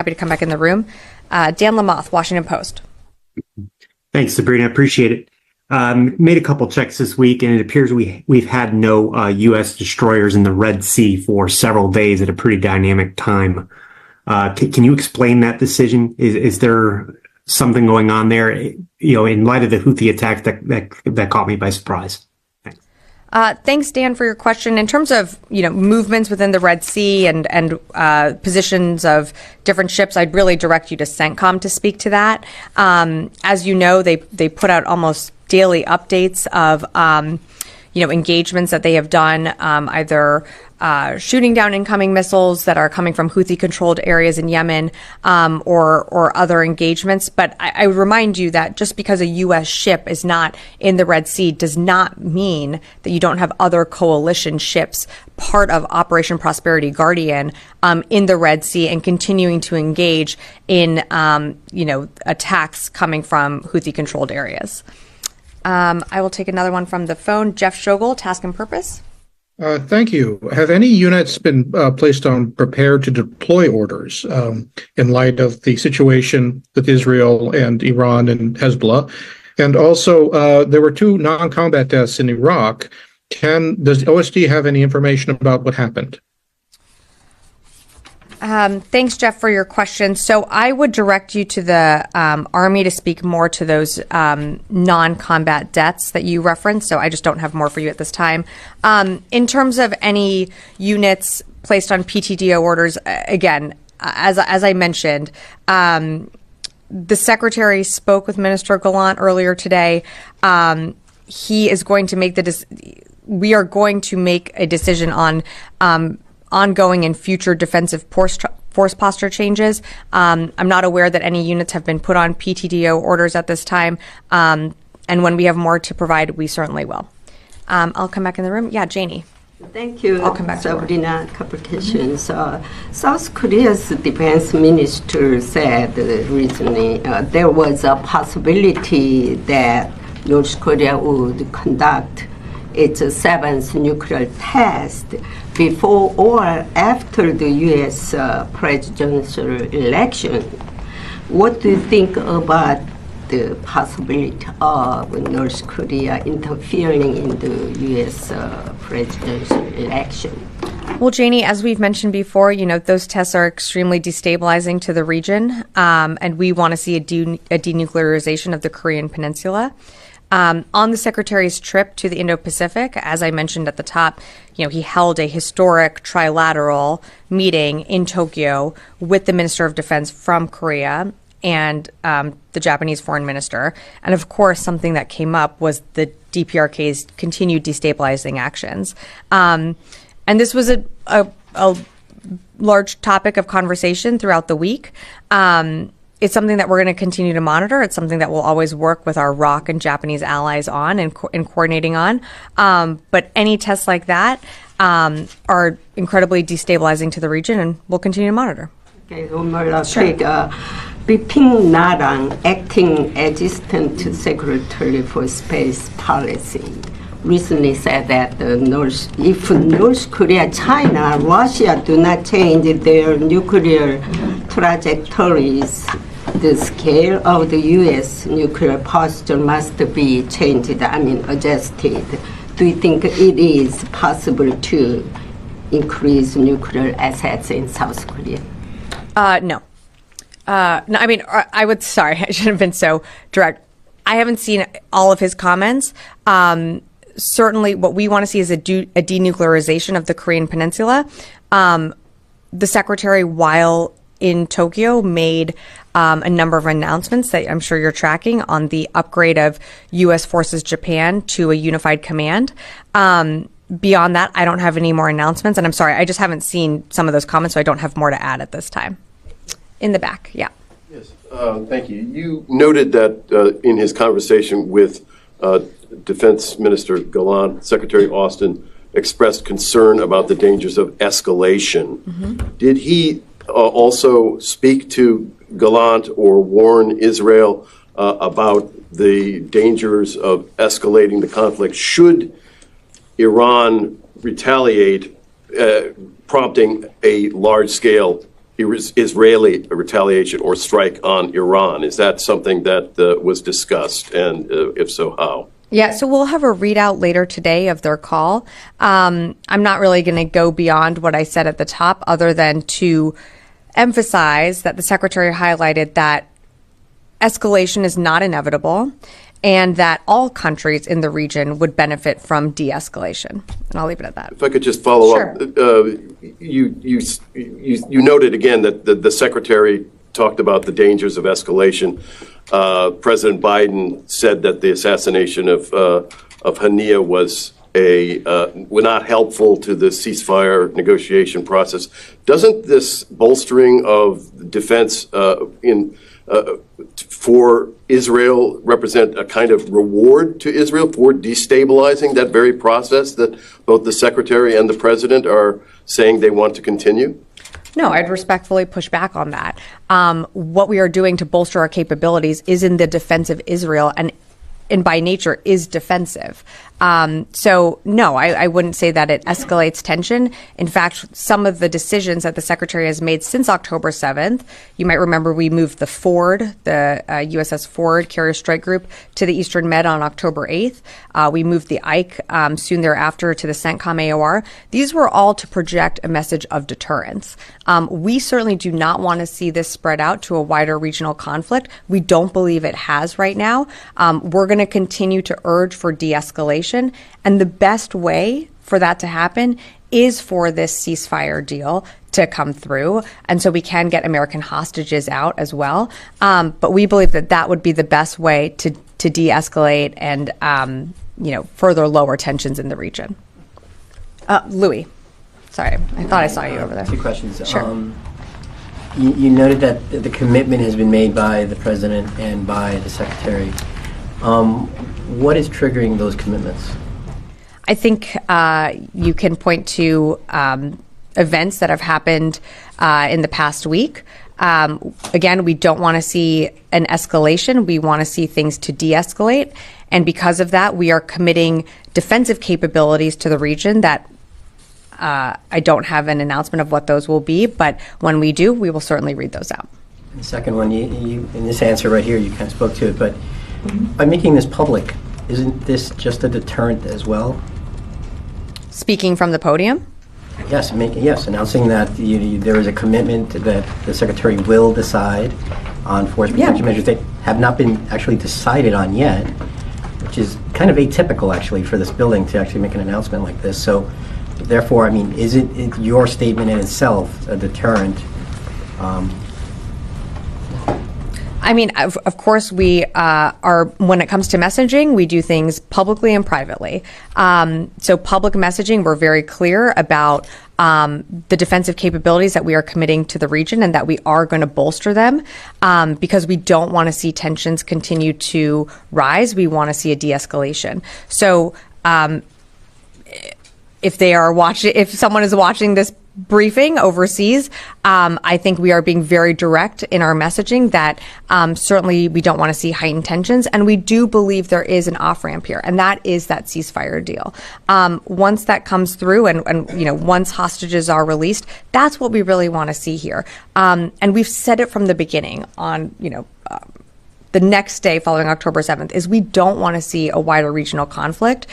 Happy to come back in the room. Dan Lamoth, Washington Post. Thanks, Sabrina. Appreciate it. Made a couple checks this week, and it appears we've had no U.S. destroyers in the Red Sea for several days at a pretty dynamic time. Can you explain that decision? Is there something going on there? In light of the Houthi attack that caught me by surprise. Thanks, Dan, for your question. In terms of movements within the Red Sea and positions of different ships, I'd really direct you to CENTCOM to speak to that. As you know, they put out almost daily updates of engagements that they have done, either shooting down incoming missiles that are coming from Houthi-controlled areas in Yemen, or other engagements. But I would remind you that just because a U.S. ship is not in the Red Sea does not mean that you don't have other coalition ships part of Operation Prosperity Guardian in the Red Sea and continuing to engage in attacks coming from Houthi-controlled areas. I will take another one from the phone. Jeff Shogel, Task and Purpose. Thank you. Have any units been placed on prepared to deploy orders in light of the situation with Israel and Iran and Hezbollah? And also, there were 2 non-combat deaths in Iraq. Does OSD have any information about what happened? Thanks, Jeff, for your question. So I would direct you to the Army to speak more to those non-combat deaths that you referenced. So I just don't have more for you at this time. In terms of any units placed on PTDO orders, again, as I mentioned, the Secretary spoke with Minister Gallant earlier today. He is going to make we are going to make a decision on ongoing and future defensive force posture changes. I'm not aware that any units have been put on PTDO orders at this time. And when we have more to provide, we certainly will. I'll come back in the room. Yeah, Janie. Thank you, I'll come back Sabrina. Complications. South Korea's defense minister said recently there was a possibility that North Korea would conduct its 7th nuclear test before or after the U.S. presidential election. What do you think about the possibility of North Korea interfering in the U.S. presidential election? Well, Janie, as we've mentioned before, those tests are extremely destabilizing to the region, and we want to see a denuclearization of the Korean Peninsula. On the Secretary's trip to the Indo-Pacific, as I mentioned at the top, he held a historic trilateral meeting in Tokyo with the Minister of Defense from Korea and the Japanese foreign minister. And of course, something that came up was the DPRK's continued destabilizing actions. And this was a large topic of conversation throughout the week. It's something that we're going to continue to monitor. It's something that we'll always work with our ROC and Japanese allies on and coordinating on. But any tests like that are incredibly destabilizing to the region, and we'll continue to monitor. Okay, one more quick. Bipin Narang, acting Assistant Secretary for Space Policy, recently said that if North Korea, China, Russia do not change their nuclear trajectories, the scale of the U.S. nuclear posture must be changed, adjusted. Do you think it is possible to increase nuclear assets in South Korea? No. Sorry, I shouldn't have been so direct. I haven't seen all of his comments. Certainly what we want to see is a denuclearization of the Korean Peninsula. The Secretary, while in Tokyo, made a number of announcements that I'm sure you're tracking on the upgrade of U.S. Forces Japan to a unified command. Beyond that, I don't have any more announcements. And I'm sorry, I just haven't seen some of those comments, so I don't have more to add at this time. In the back, yeah. Yes, thank you. You noted that in his conversation with Defense Minister Gallant, Secretary Austin expressed concern about the dangers of escalation. Mm-hmm. Did he also speak to Gallant or warn Israel about the dangers of escalating the conflict should Iran retaliate, prompting a large-scale Israeli retaliation or strike on Iran. Is that something that was discussed, and if so, how? Yeah, so we'll have a readout later today of their call. I'm not really going to go beyond what I said at the top, other than to emphasize that the Secretary highlighted that escalation is not inevitable and that all countries in the region would benefit from de-escalation. And I'll leave it at that. If I could just follow Sure. up. You noted again that the Secretary talked about the dangers of escalation. President Biden said that the assassination of Hania was were not helpful to the ceasefire negotiation process. Doesn't this bolstering of defense for Israel represent a kind of reward to Israel for destabilizing that very process that both the Secretary and the President are saying they want to continue? No, I'd respectfully push back on that. What we are doing to bolster our capabilities is in the defense of Israel and by nature is defensive. So no, I wouldn't say that it escalates tension. In fact, some of the decisions that the Secretary has made since October 7th, you might remember we moved the Ford, the USS Ford Carrier Strike Group to the Eastern Med on October 8th. We moved the Ike soon thereafter to the CENTCOM AOR. These were all to project a message of deterrence. We certainly do not want to see this spread out to a wider regional conflict. We don't believe it has right now. We're going to continue to urge for de-escalation. And the best way for that to happen is for this ceasefire deal to come through. And so we can get American hostages out as well. But we believe that that would be the best way to de-escalate and, further lower tensions in the region. Louis, sorry, I thought I saw you over there. Two questions. Sure. You noted that the commitment has been made by the President and by the Secretary. What is triggering those commitments? I think you can point to events that have happened in the past week. Again, we don't want to see an escalation. We want to see things to de-escalate. And because of that, we are committing defensive capabilities to the region that I don't have an announcement of what those will be, but when we do, we will certainly read those out. The second one, you in this answer right here, you kind of spoke to it, but by making this public, isn't this just a deterrent as well? Speaking from the podium? Yes, announcing that there is a commitment that the Secretary will decide on force protection measures that have not been actually decided on yet, which is kind of atypical actually for this building to actually make an announcement like this. So therefore, I mean, is it your statement in itself a deterrent? I mean, of course, we are, when it comes to messaging, we do things publicly and privately. So public messaging, we're very clear about the defensive capabilities that we are committing to the region and that we are going to bolster them because we don't want to see tensions continue to rise. We want to see a de-escalation. So if someone is watching this briefing overseas, I think we are being very direct in our messaging that certainly we don't want to see heightened tensions, and we do believe there is an off-ramp here, and that is that ceasefire deal. Once that comes through and once hostages are released, that's what we really want to see here. And we've said it from the beginning on, the next day following October 7th is we don't want to see a wider regional conflict.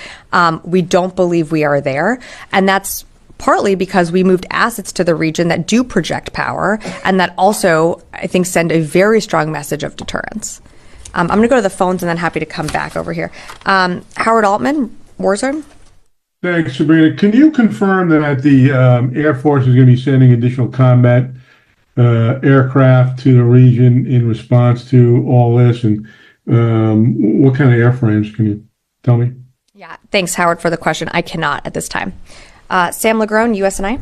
We don't believe we are there. And that's partly because we moved assets to the region that do project power and that also, I think, send a very strong message of deterrence. I'm going to go to the phones and then happy to come back over here. Howard Altman, Warzone. Thanks, Sabrina. Can you confirm that the Air Force is going to be sending additional combat aircraft to the region in response to all this? And what kind of airframes? Can you tell me? Yeah, thanks, Howard, for the question. I cannot at this time. Sam Legrone, USNI.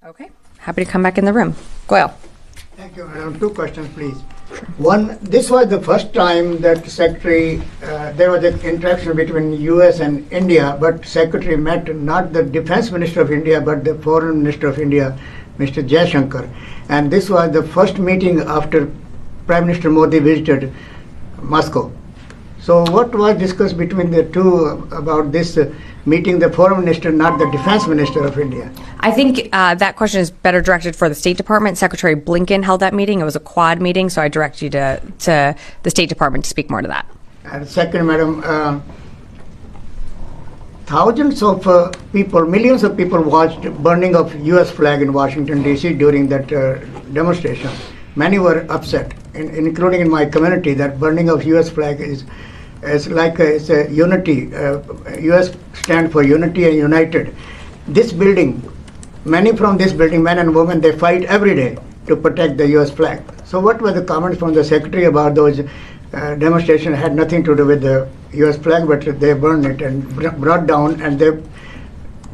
Okay, happy to come back in the room. Goyle. Thank you, madam. Two questions, please. One, this was the first time that Secretary, there was an interaction between US and India, but Secretary met not the Defense Minister of India, but the Foreign Minister of India, Mr. Jaishankar. And this was the first meeting after Prime Minister Modi visited Moscow. So what was discussed between the two about this meeting the foreign minister, not the defense minister of India? I think that question is better directed for the State Department. Secretary Blinken held that meeting. It was a quad meeting, so I direct you to the State Department to speak more to that. And second, Madam, thousands of people, millions of people watched burning of U.S. flag in Washington, D.C. during that demonstration. Many were upset, including in my community, that burning of U.S. flag is like it's a unity. U.S. stand for unity and united. This building, many from this building, men and women, they fight every day to protect the U.S. flag. So what were the comments from the secretary about those demonstrations? Had nothing to do with the U.S. flag, but they burned it and brought down, and they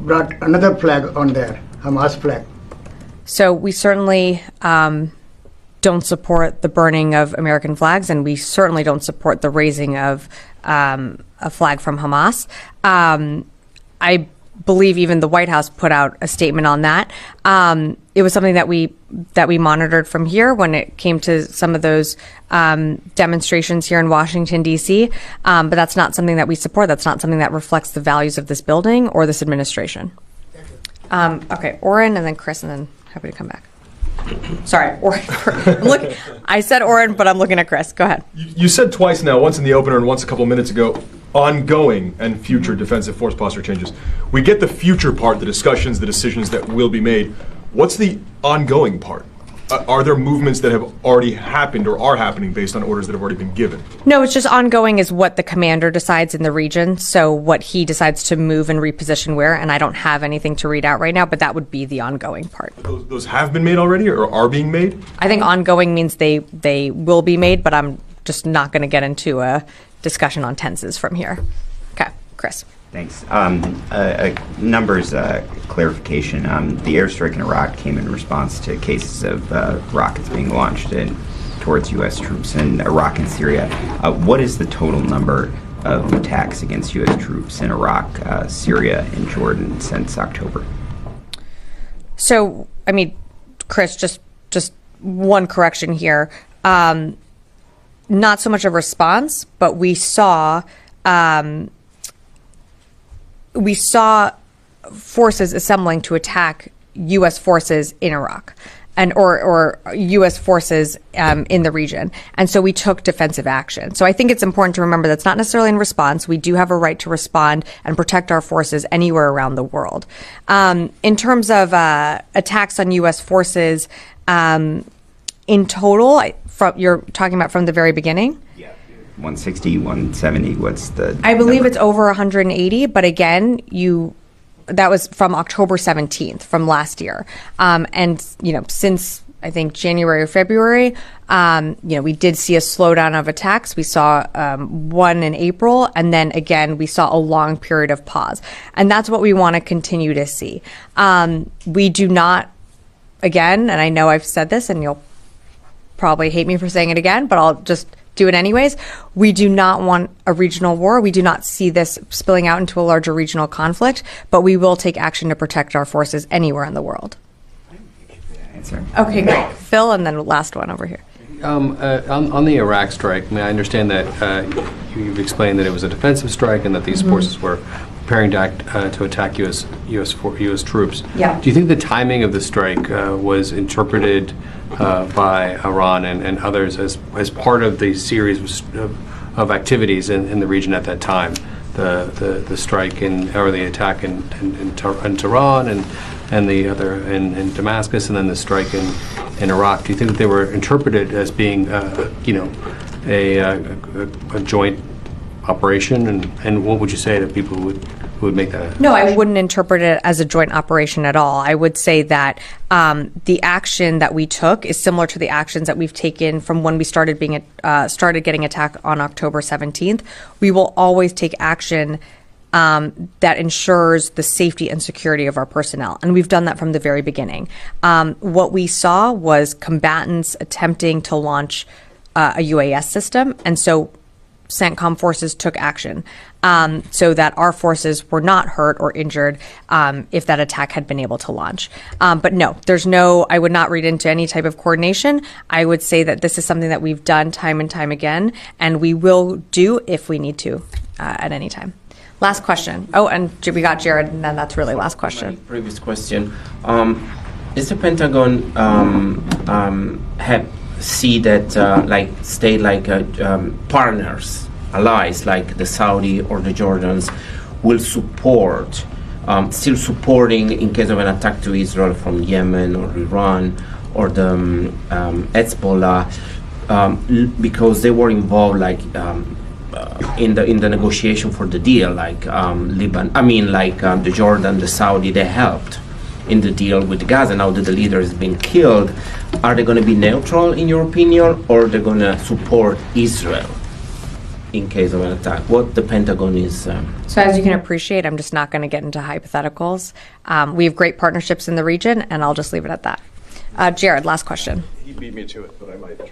brought another flag on there, Hamas flag. So we certainly don't support the burning of American flags, and we certainly don't support the raising of a flag from Hamas. I believe even the White House put out a statement on that. It was something that we monitored from here when it came to some of those demonstrations here in Washington, D.C., but that's not something that we support. That's not something that reflects the values of this building or this administration. Okay, Oren, and then Chris, and then happy to come back. Sorry, Oren. I said Oren, but I'm looking at Chris. Go ahead. You said twice now, once in the opener and once a couple minutes ago, ongoing and future defensive force posture changes. We get the future part, the discussions, the decisions that will be made. What's the ongoing part? Are there movements that have already happened or are happening based on orders that have already been given? No, it's just ongoing is what the commander decides in the region. So what he decides to move and reposition where, and I don't have anything to read out right now, but that would be the ongoing part. Those have been made already or are being made? I think ongoing means they will be made, but I'm just not going to get into a discussion on tenses from here. Okay, Chris. Thanks. Numbers clarification. The airstrike in Iraq came in response to cases of rockets being launched towards U.S. troops in Iraq and Syria. What is the total number of attacks against U.S. troops in Iraq, Syria, and Jordan since October? So, I mean, Chris, just one correction here. Not so much a response, but we saw forces assembling to attack U.S. forces in Iraq or U.S. forces in the region. And so we took defensive action. So I think it's important to remember that's not necessarily in response. We do have a right to respond and protect our forces anywhere around the world. In terms of attacks on U.S. forces in total, you're talking about from the very beginning? 160, 170, what's the I believe number? It's over 180, but again, that was from October 17th from last year. And, since I think January or February, we did see a slowdown of attacks. We saw one in April, and then again, we saw a long period of pause. And that's what we want to continue to see. We do not, again, and I know I've said this, and you'll probably hate me for saying it again, but I'll just do it anyways. We do not want a regional war. We do not see this spilling out into a larger regional conflict, but we will take action to protect our forces anywhere in the world. Okay, great. Phil, and then last one over here. On the Iraq strike, I understand that you've explained that it was a defensive strike and that these forces were preparing to attack U.S. troops. Yeah. Do you think the timing of the strike was interpreted by Iran and others as part of the series of activities in the region at that time? The strike or the attack in Tehran and the other in Damascus, and then the strike in Iraq. Do you think that they were interpreted as being a joint operation? And what would you say to people who would make that? No, I wouldn't interpret it as a joint operation at all. I would say that the action that we took is similar to the actions that we've taken from when we started getting attacked on October 17th. We will always take action that ensures the safety and security of our personnel. And we've done that from the very beginning. What we saw was combatants attempting to launch a UAS system. And so CENTCOM forces took action so that our forces were not hurt or injured if that attack had been able to launch. But no, I would not read into any type of coordination. I would say that this is something that we've done time and time again, and we will do if we need to at any time. Last question. Oh, and we got Jared, and then that's really last question. Previous question. Is the Pentagon have see that state like partners, allies like the Saudi or the Jordans will support, still supporting in case of an attack to Israel from Yemen or Iran or the Hezbollah, because they were involved in the negotiation for the deal, the Jordan, the Saudi, they helped in the deal with Gaza. Now that the leader has been killed, are they going to be neutral in your opinion, or they're going to support Israel in case of an attack? What the Pentagon is... So as you can appreciate, I'm just not going to get into hypotheticals. We have great partnerships in the region, and I'll just leave it at that. Jared, last question. He beat me to it, but I might try.